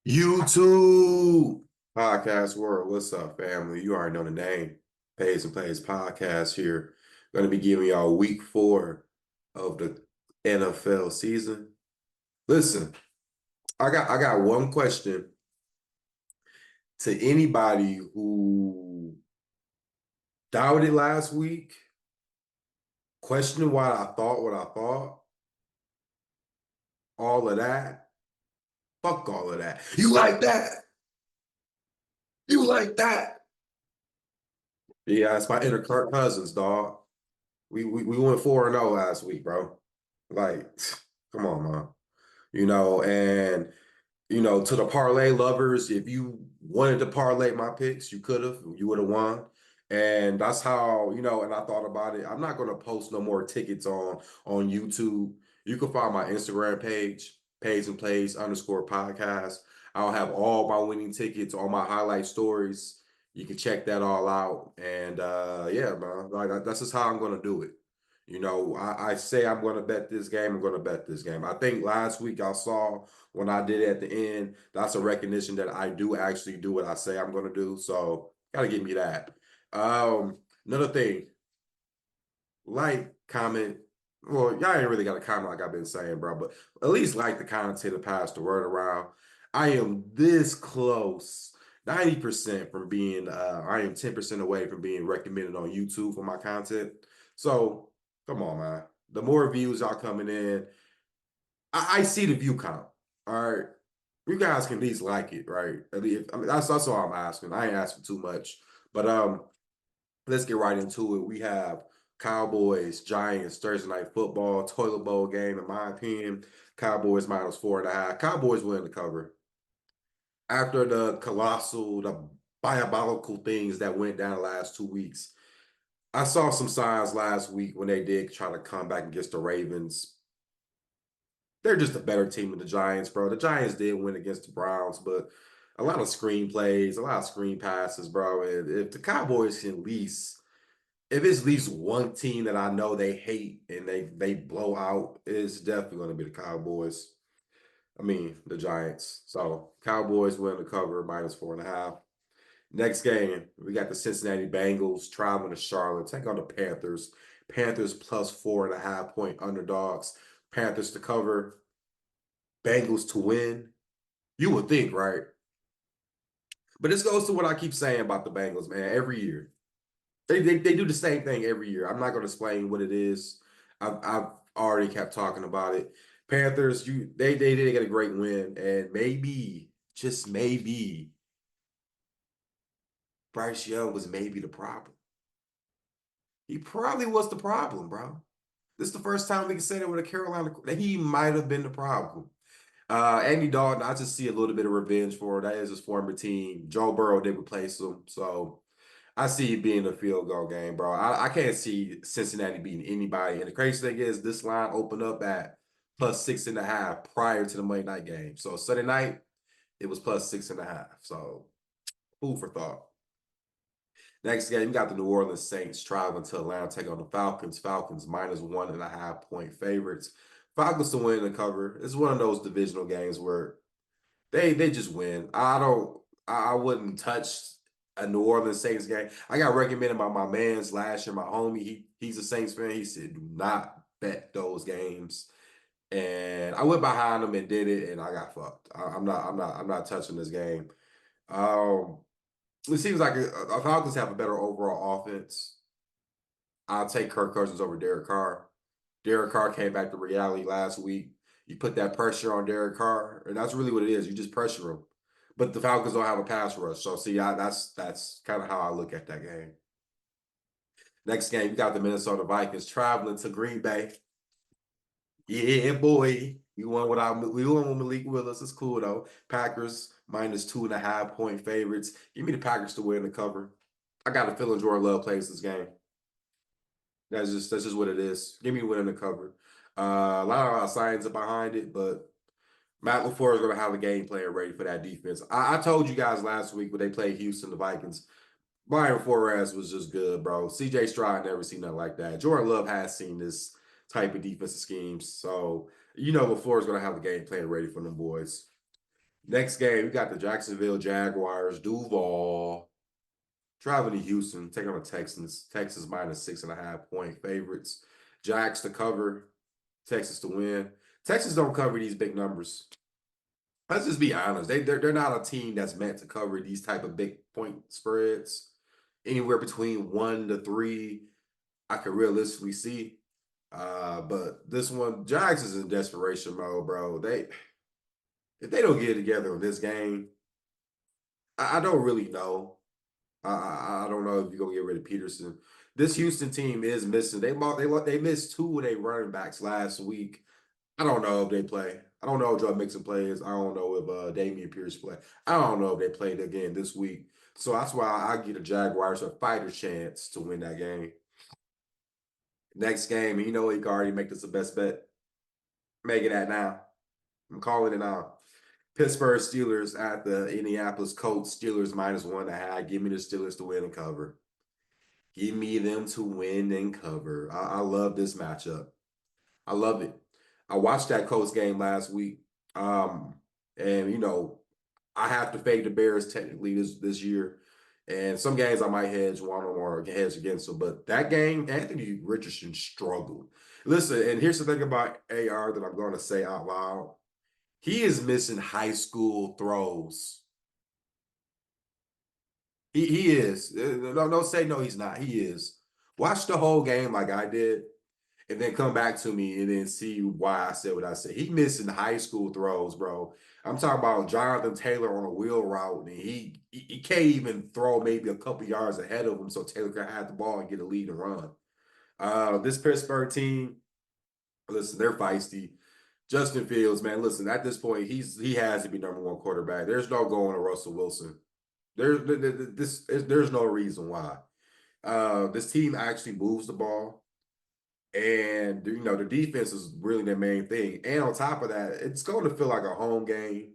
YouTube podcast world. What's up, family? You already know the name. Pays and Plays podcast here. Going to be giving y'all week 4 of the NFL season. Listen, I got one question to anybody who doubted last week, questioning why I thought what I thought, all of that. Fuck all of that. You like that? You like that? Yeah, it's my inner Kirk Cousins, dog. We went 4-0 last week, bro. Like, come on, man. To the parlay lovers, if you wanted to parlay my picks, you could have, you would have won. And that's how, and I thought about it. I'm not gonna post no more tickets on YouTube. You can find my Instagram page, Pays and Plays _ podcast. I'll have all my winning tickets, all my highlight stories. You can check that all out. And yeah, man, like that's just how I'm gonna do it. I say I'm going to bet this game. I'm going to bet this game. I think last week I saw when I did it at the end, that's a recognition that I do actually do what I say I'm going to do. So, got to give me that. Another thing, like, comment. Well, y'all ain't really got to comment like I've been saying, bro, but at least like the content to pass the word around. I am this close, 90% from being, I am 10% away from being recommended on YouTube for my content. So, come on, man. The more views y'all coming in, I see the view count. All right. You guys can at least like it, right? At least, I mean, that's all I'm asking. I ain't asking too much. But let's get right into it. We have Cowboys, Giants, Thursday night football, toilet bowl game, in my opinion. Cowboys -4.5. Cowboys win the cover. After the diabolical things that went down the last 2 weeks, I saw some signs last week when they did try to come back against the Ravens. They're just a better team than the Giants, bro. The Giants did win against the Browns, but a lot of screen plays, a lot of screen passes, bro. And if the Cowboys can at least, if it's at least one team that I know they hate and they blow out, it's definitely going to be the Cowboys. I mean, the Giants. So Cowboys win the cover -4.5. Next game, we got the Cincinnati Bengals traveling to Charlotte, take on the Panthers. Panthers +4.5 point underdogs. Panthers to cover, Bengals to win. You would think, right? But this goes to what I keep saying about the Bengals, man. Every year, they do the same thing every year. I'm not going to explain what it is. I've already kept talking about it. Panthers, they did get a great win, and maybe, just maybe, Bryce Young was maybe the problem. He probably was the problem, bro. This is the first time we can say that with a Carolina that he might have been the problem. Andy Dalton, I just see a little bit of revenge for that is his former team. Joe Burrow did replace him, so I see it being a field goal game, bro. I can't see Cincinnati beating anybody. And the crazy thing is, this line opened up at +6.5 prior to the Monday night game. So Sunday night, it was +6.5. So food for thought. Next game, you got the New Orleans Saints traveling to Atlanta, take on the Falcons. Falcons -1.5 point favorites. Falcons to win the cover. It's one of those divisional games where they just win. I wouldn't touch a New Orleans Saints game. I got recommended by my man's last year, my homie. He's a Saints fan. He said, do not bet those games. And I went behind him and did it, and I got fucked. I'm not touching this game. Um, it seems like the Falcons have a better overall offense. I'll take Kirk Cousins over Derek Carr. Derek Carr came back to reality last week. You put that pressure on Derek Carr, and that's really what it is. You just pressure him. But the Falcons don't have a pass rush. So see, that's kind of how I look at that game. Next game, you got the Minnesota Vikings traveling to Green Bay. Yeah, boy. We won with Malik Willis. It's cool though. Packers -2.5 point favorites. Give me the Packers to win the cover. I got a feeling Jordan Love plays this game. That's just what it is. Give me winning the cover. A lot of science behind it, but Matt LaFleur is going to have a game plan ready for that defense. I told you guys last week when they played Houston, the Vikings, Brian Flores was just good, bro. CJ Stroud never seen nothing like that. Jordan Love has seen this type of defensive schemes. So, LaFleur is going to have a game plan ready for them boys. Next game, we got the Jacksonville Jaguars. Duval traveling to Houston, taking on the Texans. Texas minus 6.5 point favorites. Jags to cover. Texas to win. Texas don't cover these big numbers. Let's just be honest. They're not a team that's meant to cover these type of big point spreads. Anywhere between 1 to 3, I could realistically see. But this one, Jags is in desperation mode, bro. If they don't get it together in this game, I don't really know. I don't know if you're gonna get rid of Peterson. This Houston team is missing. They missed two of their running backs last week. I don't know if they play. I don't know if Joe Mixon plays. I don't know if Damian Pierce play. I don't know if they played again this week. So that's why I get the Jaguars a fighter chance to win that game. Next game, you know he can already make this the best bet. Make it that now. I'm calling it now. Pittsburgh Steelers at the Indianapolis Colts. Steelers minus 1.5. Give me the Steelers to win and cover. Give me them to win and cover. I love this matchup. I love it. I watched that Colts game last week. Um, and I have to fade the Bears technically this year. And some games I might hedge one or hedge against them. But that game, Anthony Richardson struggled. Listen, and here's the thing about AR that I'm going to say out loud. He is missing high school throws. He is. No, don't say no, he's not. He is. Watch the whole game like I did, and then come back to me and then see why I said what I said. He missing high school throws, bro. I'm talking about Jonathan Taylor on a wheel route, and he can't even throw maybe a couple yards ahead of him, so Taylor can have the ball and get a lead and run. This Pittsburgh team, listen, they're feisty. Justin Fields, man, listen, at this point, he has to be number one quarterback. There's no going to Russell Wilson. There's no reason why. This team actually moves the ball, and the defense is really their main thing. And on top of that, it's going to feel like a home game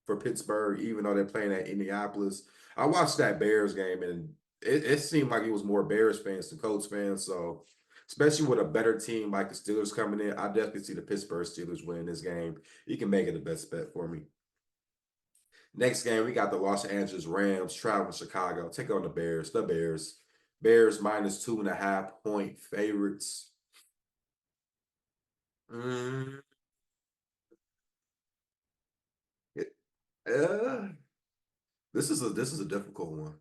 for Pittsburgh, even though they're playing at Indianapolis. I watched that Bears game, and it seemed like it was more Bears fans than Colts fans. So, especially with a better team like the Steelers coming in, I definitely see the Pittsburgh Steelers win this game. You can make it the best bet for me. Next game, we got the Los Angeles Rams traveling to Chicago. Take on the Bears. The Bears. Bears minus 2.5 point favorites. Mm, it- uh, this is a difficult one.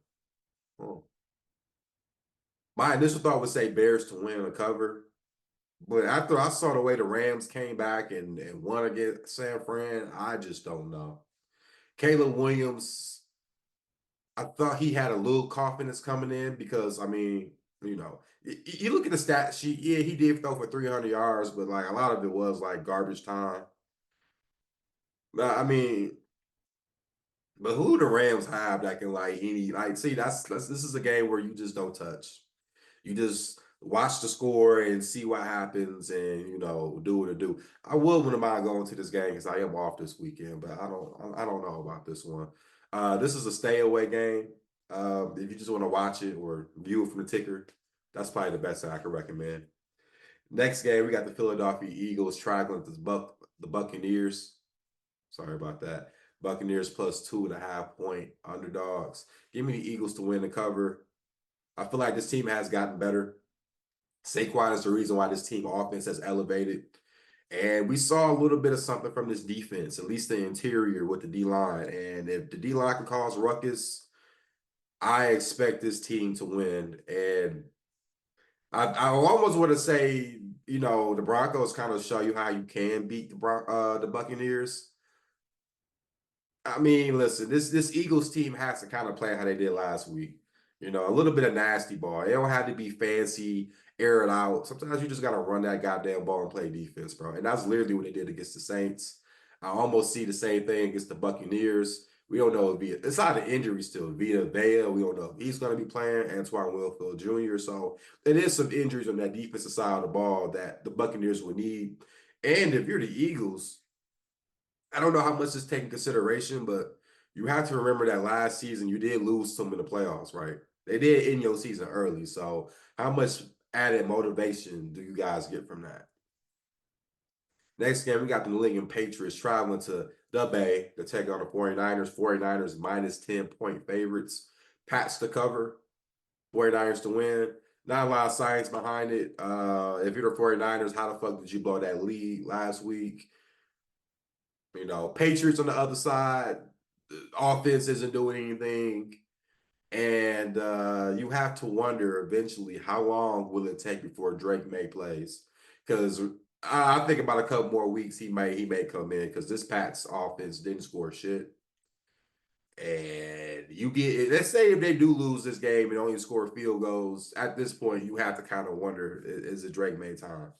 Oh. My initial thought would say Bears to win or cover, but after I saw the way the Rams came back and won against San Fran, I just don't know. Caleb Williams, I thought he had a little confidence coming in because you look at the stat sheet. Yeah, he did throw for 300 yards, but like a lot of it was like garbage time. But I mean, but who the Rams have that can like any like see that's this is a game where you just don't touch. You just watch the score and see what happens and do what it do. I wouldn't mind going to this game because I am off this weekend, but I don't know about this one. This is a stay away game. If you just want to watch it or view it from the ticker, that's probably the best thing I could recommend. Next game, we got the Philadelphia Eagles traveling to the Buccaneers. Sorry about that. Buccaneers plus 2.5 point underdogs. Give me the Eagles to win the cover. I feel like this team has gotten better. Saquon is the reason why this team offense has elevated. And we saw a little bit of something from this defense, at least the interior with the D line. And if the D line can cause ruckus, I expect this team to win. And I almost want to say, the Broncos kind of show you how you can beat the Buccaneers. I mean, listen, this Eagles team has to kind of play how they did last week. A little bit of nasty ball. It don't have to be fancy, air it out. Sometimes you just gotta run that goddamn ball and play defense, bro. And that's literally what they did against the Saints. I almost see the same thing against the Buccaneers. We don't know if it's not an injury still. Vita Vea, we don't know if he's gonna be playing. Antoine Winfield Jr. So it is some injuries on that defensive side of the ball that the Buccaneers would need. And if you're the Eagles, I don't know how much is taken consideration, but you have to remember that last season you did lose some in the playoffs, right? They did end your season early. So how much added motivation do you guys get from that? Next game, we got the New England Patriots traveling to the Bay to take on the 49ers. 49ers minus 10-point favorites. Pats to cover. 49ers to win. Not a lot of science behind it. If you're the 49ers, how the fuck did you blow that lead last week? You know, Patriots on the other side, the offense isn't doing anything. And you have to wonder eventually how long will it take before Drake May plays? Because I think about a couple more weeks he may come in because this Pats offense didn't score shit. And you get, let's say if they do lose this game and only score field goals, at this point you have to kind of wonder, is it Drake May time?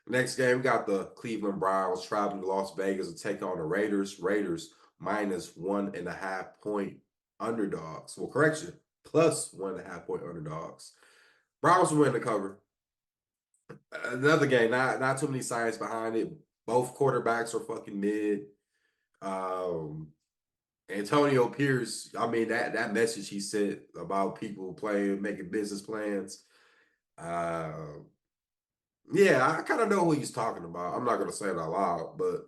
Next game, we got the Cleveland Browns traveling to Las Vegas to take on the Raiders. Raiders minus 1.5-point underdogs. Well, correction, plus 1.5-point underdogs. Browns win the cover. Another game, not too many science behind it. Both quarterbacks are fucking mid. Um, Antonio Pierce, I mean that message he sent about people playing, making business plans. Uh, yeah, I kind of know who he's talking about. I'm not gonna say it out loud, but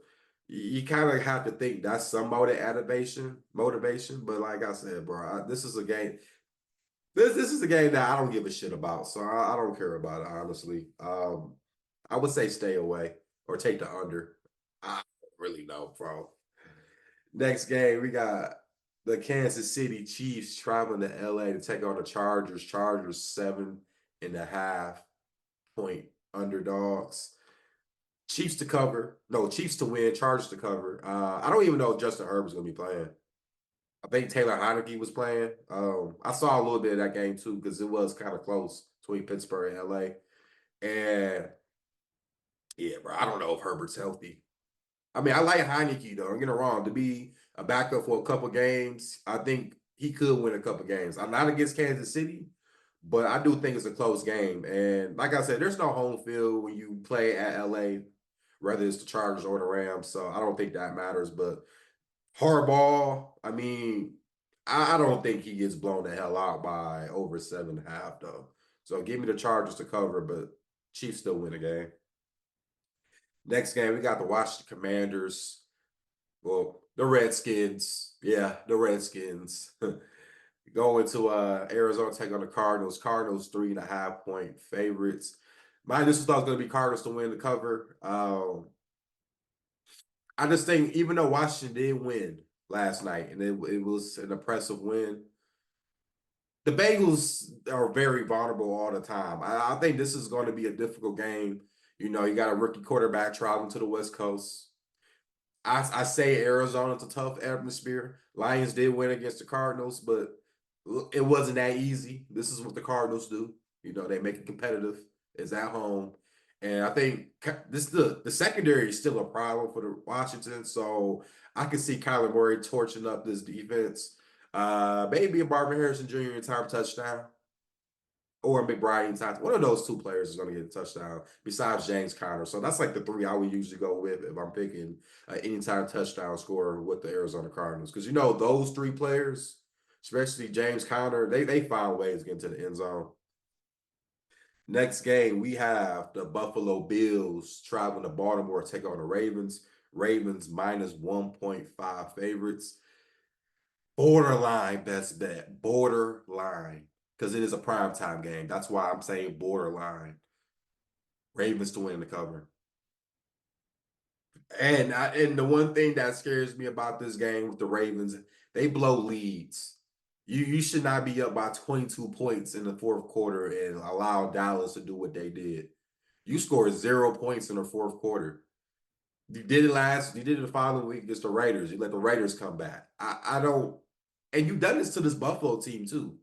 you kind of have to think that's some motivation. But like I said, bro, this is a game. This is a game that I don't give a shit about, so I don't care about it honestly. I would say stay away or take the under. I don't really know, bro. Next game, we got the Kansas City Chiefs traveling to LA to take on the Chargers. Chargers 7.5-point underdogs. Chiefs to cover. No, Chiefs to win, Chargers to cover. I don't even know if Justin Herbert's gonna be playing. I think Taylor Heineke was playing. I saw a little bit of that game too because it was kind of close between Pittsburgh and LA. And yeah, bro, I don't know if Herbert's healthy. I mean, I like Heineke though. Don't get it wrong. To be a backup for a couple games, I think he could win a couple games. I'm not against Kansas City, but I do think it's a close game. And like I said, there's no home field when you play at LA, whether it's the Chargers or the Rams. So I don't think that matters. But Harbaugh, I mean, I don't think he gets blown the hell out by over 7.5 though. So give me the Chargers to cover, but Chiefs still win the game. Next game, we got the Washington Commanders. Well, the Redskins. Yeah, the Redskins. Going to Arizona, take on the Cardinals. Cardinals 3.5-point favorites. My initial thought was going to be Cardinals to win the cover. I just think even though Washington did win last night and it was an impressive win, the Bengals are very vulnerable all the time. I think this is going to be a difficult game. You know, you got a rookie quarterback traveling to the West Coast. I say Arizona's a tough atmosphere. Lions did win against the Cardinals, but it wasn't that easy. This is what the Cardinals do. You know, they make it competitive. It's at home. And I think the secondary is still a problem for the Washington. So I can see Kyler Murray torching up this defense. Maybe a Marvin Harrison Jr. in time touchdown or McBride anytime. One of those two players is going to get a touchdown besides James Conner. So that's like the three I would usually go with if I'm picking anytime touchdown scorer with the Arizona Cardinals. Because, you know, those three players, especially James Conner, they find ways to get into the end zone. Next game, we have the Buffalo Bills traveling to Baltimore to take on the Ravens. Ravens minus 1.5 favorites. Borderline best bet. Borderline. Because it is a primetime game. That's why I'm saying borderline. Ravens to win the cover. And the one thing that scares me about this game with the Ravens, they blow leads. You should not be up by 22 points in the fourth quarter and allow Dallas to do what they did. You scored 0 points in the fourth quarter. You did it the following week against the Raiders. You let the Raiders come back. I don't, and you've done this to this Buffalo team too.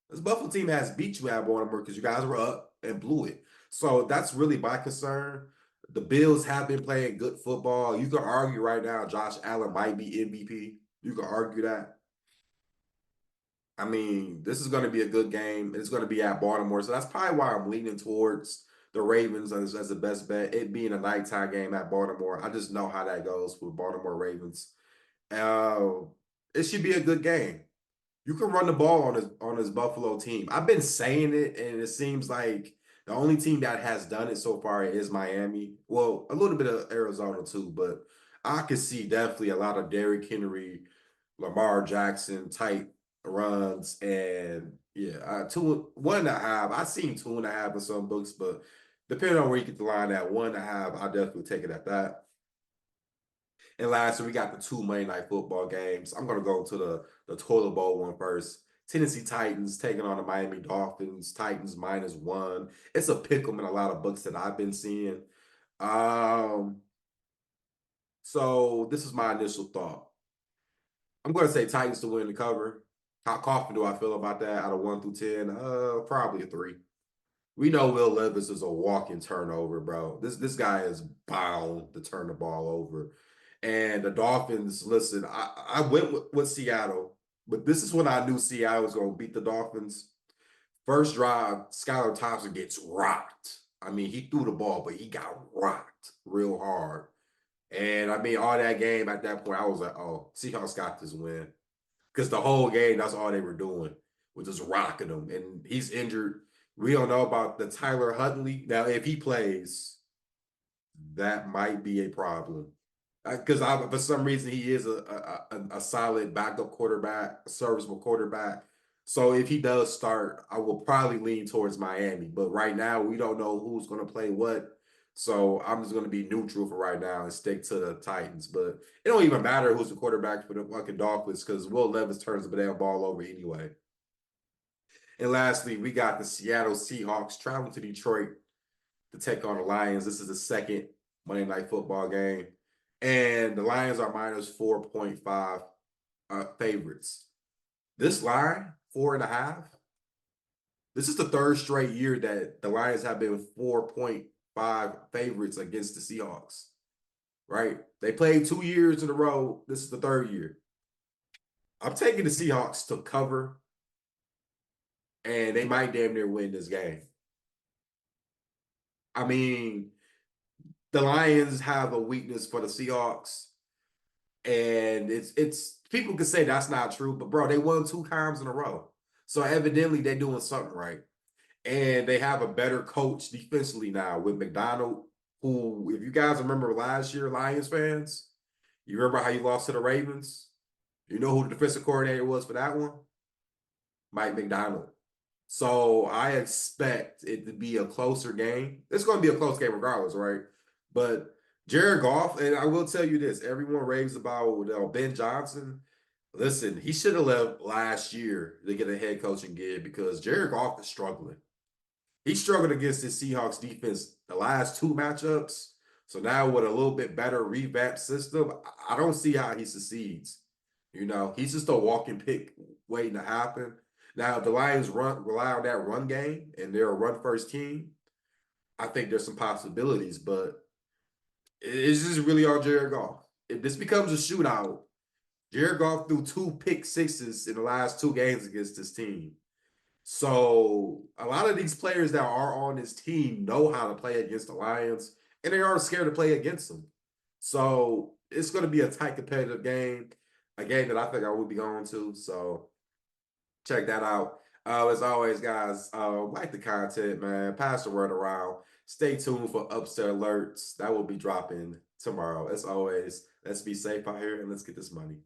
This Buffalo team has beat you at Baltimore because you guys were up and blew it. So that's really my concern. The Bills have been playing good football. You can argue right now Josh Allen might be MVP. You can argue that. I mean, this is going to be a good game. It's going to be at Baltimore. So that's probably why I'm leaning towards the Ravens as the best bet. It being a nighttime game at Baltimore. I just know how that goes with Baltimore Ravens. Uh, it should be a good game. You can run the ball on this Buffalo team. I've been saying it, and it seems like the only team that has done it so far is Miami. Well, a little bit of Arizona too, but I could see definitely a lot of Derrick Henry, Lamar Jackson type runs, and yeah, 1.5. I've seen 2.5 in some books, but depending on where you get the line at 1.5, I definitely take it at that. And lastly, we got the two Monday Night Football games. I'm gonna go to the toilet bowl one first. Tennessee Titans taking on the Miami Dolphins. Titans -1. It's a pick 'em in a lot of books that I've been seeing. Um, so this is my initial thought. I'm going to say Titans to win the cover. How confident do I feel about that out of 1 through 10? Probably a 3. We know Will Levis is a walking turnover, bro. This guy is bound to turn the ball over. And the Dolphins, listen, I went with Seattle, but this is when I knew Seattle was going to beat the Dolphins. First drive, Skylar Thompson gets rocked. I mean, he threw the ball, but he got rocked real hard. And I mean, all that game at that point, I was like, oh, Seahawks got this win. Because the whole game, that's all they were doing, was just rocking him. And he's injured. We don't know about the Tyler Huntley. Now, if he plays, that might be a problem. Because for some reason, he is a solid backup quarterback, a serviceable quarterback. So if he does start, I will probably lean towards Miami. But right now, we don't know who's going to play what. So I'm just going to be neutral for right now and stick to the Titans. But it don't even matter who's the quarterback for the fucking Dolphins because Will Levis turns the damn ball over anyway. And lastly, we got the Seattle Seahawks traveling to Detroit to take on the Lions. This is the second Monday Night Football game. And the Lions are -4.5 favorites. This line, 4.5. This is the third straight year that the Lions have been 4.5 favorites against the Seahawks, right? They played 2 years in a row. This is the third year. I'm taking the Seahawks to cover, and they might damn near win this game. I mean, the Lions have a weakness for the Seahawks, and it's people can say that's not true, but bro, they won 2 times in a row. So evidently they're doing something right. And they have a better coach defensively now with McDonald, who, if you guys remember last year, Lions fans, you remember how you lost to the Ravens? You know who the defensive coordinator was for that one? Mike McDonald. So I expect it to be a closer game. It's going to be a close game regardless, right? But Jared Goff, and I will tell you this, everyone raves about Ben Johnson. Listen, he should have left last year to get a head coaching gig because Jared Goff is struggling. He struggled against his Seahawks defense the last 2 matchups. So now with a little bit better revamped system, I don't see how he succeeds. He's just a walking pick waiting to happen. Now, if the Lions rely on that run game and they're a run first team, I think there's some possibilities, but it's just really all Jared Goff. If this becomes a shootout, Jared Goff threw 2 pick sixes in the last 2 games against this team. So a lot of these players that are on this team know how to play against the Lions, and they aren't scared to play against them. So it's going to be a tight competitive game, a game that I think I will be going to. So check that out. As always, guys, like the content, man. Pass the word around. Stay tuned for upset alerts that will be dropping tomorrow. As always, let's be safe out here and let's get this money.